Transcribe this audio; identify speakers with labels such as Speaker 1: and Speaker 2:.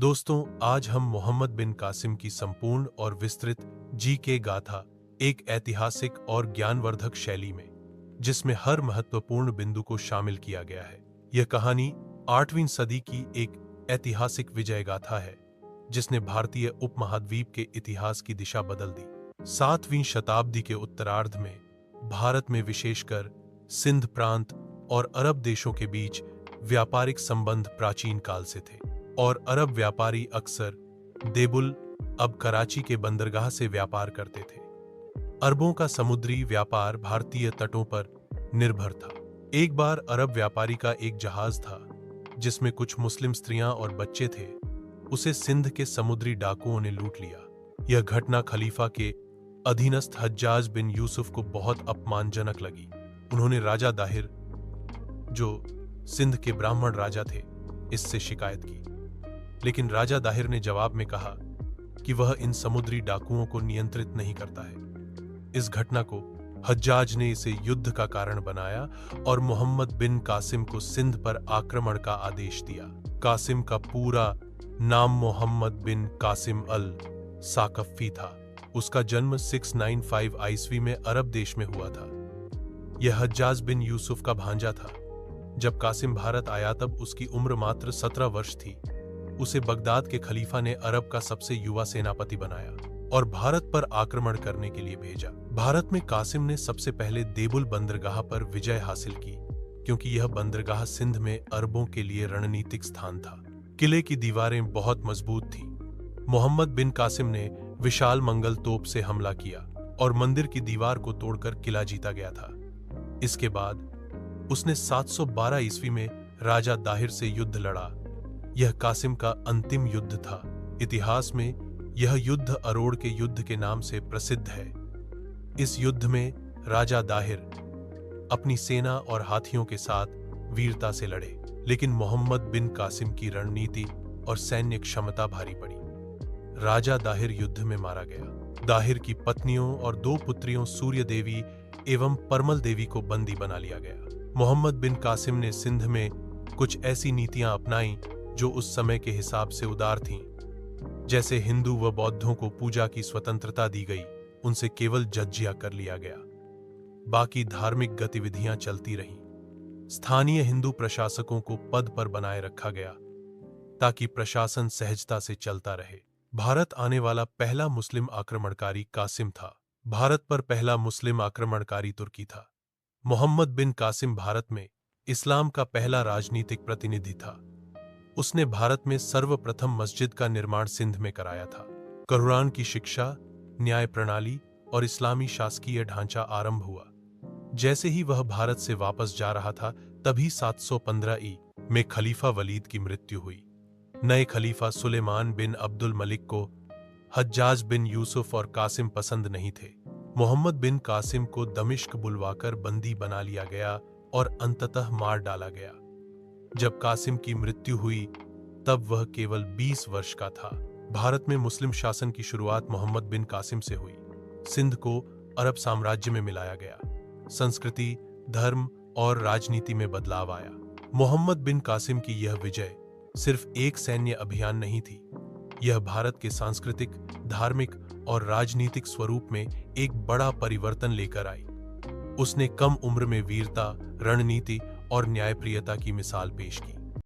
Speaker 1: दोस्तों, आज हम मोहम्मद बिन कासिम की संपूर्ण और विस्तृत जीके गाथा, एक ऐतिहासिक और ज्ञानवर्धक शैली में, जिसमें हर महत्वपूर्ण बिंदु को शामिल किया गया है। यह कहानी 8वीं सदी की एक ऐतिहासिक विजय गाथा है, जिसने भारतीय उपमहाद्वीप के इतिहास की दिशा बदल दी। 7वीं शताब्दी के उत्तरार्ध में भारत में विशेषकर सिंध प्रांत और अरब देशों के बीच व्यापारिक संबंध प्राचीन काल से थे, और अरब व्यापारी अक्सर देबुल, अब कराची के बंदरगाह से व्यापार करते थे। अरबों का समुद्री व्यापार भारतीय तटों पर निर्भर था। एक बार अरब व्यापारी का एक जहाज था, जिसमें कुछ मुस्लिम स्त्रियां और बच्चे थे। उसे सिंध के समुद्री डाकुओं ने लूट लिया। यह घटना खलीफा के अधीनस्थ हज्जाज बिन यूसुफ को बहुत अपमानजनक लगी। उन्होंने राजा दाहिर, जो सिंध के ब्राह्मण राजा थे, इससे शिकायत की। लेकिन राजा दाहिर ने जवाब में कहा कि वह इन समुद्री डाकुओं को नियंत्रित नहीं करता है। इस घटना को हज्जाज ने इसे युद्ध का कारण बनाया और मोहम्मद बिन कासिम को सिंध पर आक्रमण का आदेश दिया। कासिम का पूरा नाम मोहम्मद बिन कासिम अल साकफी था। उसका जन्म 695 ईस्वी में अरब देश में हुआ था। यह हज्जाज बिन यूसुफ का भांजा था। जब कासिम भारत आया तब उसकी उम्र मात्र 17 वर्ष थी। उसे बगदाद के खलीफा ने अरब का सबसे युवा सेनापति बनाया और भारत पर आक्रमण करने के लिए भेजा। भारत में कासिम ने सबसे पहले देबुल बंदरगाह पर विजय हासिल की, क्योंकि यह बंदरगाह सिंध में अरबों के लिए रणनीतिक स्थान था। किले की दीवारें बहुत मजबूत थीं। मोहम्मद बिन कासिम ने विशाल मंगल तोप से हमला किया और मंदिर की दीवार को तोड़कर किला जीता गया था। इसके बाद उसने 712 ईस्वी में राजा दाहिर से युद्ध लड़ा। यह कासिम का अंतिम युद्ध था। इतिहास में यह युद्ध अरोड़ के युद्ध के नाम से प्रसिद्ध है। इस युद्ध में राजा दाहिर अपनी सेना और हाथियों के साथ वीरता से लड़े, लेकिन मोहम्मद बिन कासिम की रणनीति और सैन्य क्षमता भारी पड़ी। राजा दाहिर युद्ध में मारा गया। दाहिर की पत्नियों और 2 पुत्रियों सूर्य देवी एवं परमल देवी को बंदी बना लिया गया। मोहम्मद बिन कासिम ने सिंध में कुछ ऐसी नीतियां अपनाई जो उस समय के हिसाब से उदार थीं। जैसे हिंदू व बौद्धों को पूजा की स्वतंत्रता दी गई, उनसे केवल जजिया कर लिया गया। बाकी धार्मिक गतिविधियां चलती रहीं। स्थानीय हिंदू प्रशासकों को पद पर बनाए रखा गया ताकि प्रशासन सहजता से चलता रहे। भारत आने वाला पहला मुस्लिम आक्रमणकारी कासिम था। भारत पर पहला मुस्लिम आक्रमणकारी तुर्की था। मोहम्मद बिन कासिम भारत में इस्लाम का पहला राजनीतिक प्रतिनिधि था। उसने भारत में सर्वप्रथम मस्जिद का निर्माण सिंध में कराया था। कुरान की शिक्षा, न्याय प्रणाली और इस्लामी शासकीय ढांचा आरंभ हुआ। जैसे ही वह भारत से वापस जा रहा था, तभी 715 ई में खलीफा वलीद की मृत्यु हुई। नए खलीफा सुलेमान बिन अब्दुल मलिक को हज्जाज बिन यूसुफ और कासिम पसंद नहीं थे। मोहम्मद बिन कासिम को दमिश्क बुलवाकर बंदी बना लिया गया और अंततः मार डाला गया। जब कासिम की मृत्यु हुई तब वह केवल 20 वर्ष का था। भारत में मुस्लिम शासन की शुरुआत मोहम्मद बिन कासिम से हुई। सिंध को अरब साम्राज्य में मिलाया गया। संस्कृति, धर्म और राजनीति में बदलाव आया। मोहम्मद बिन कासिम की यह विजय सिर्फ एक सैन्य अभियान नहीं थी। यह भारत के सांस्कृतिक, धार्मिक और राजनीतिक स्वरूप में एक बड़ा परिवर्तन लेकर आई। उसने कम उम्र में वीरता, रणनीति और न्यायप्रियता की मिसाल पेश की।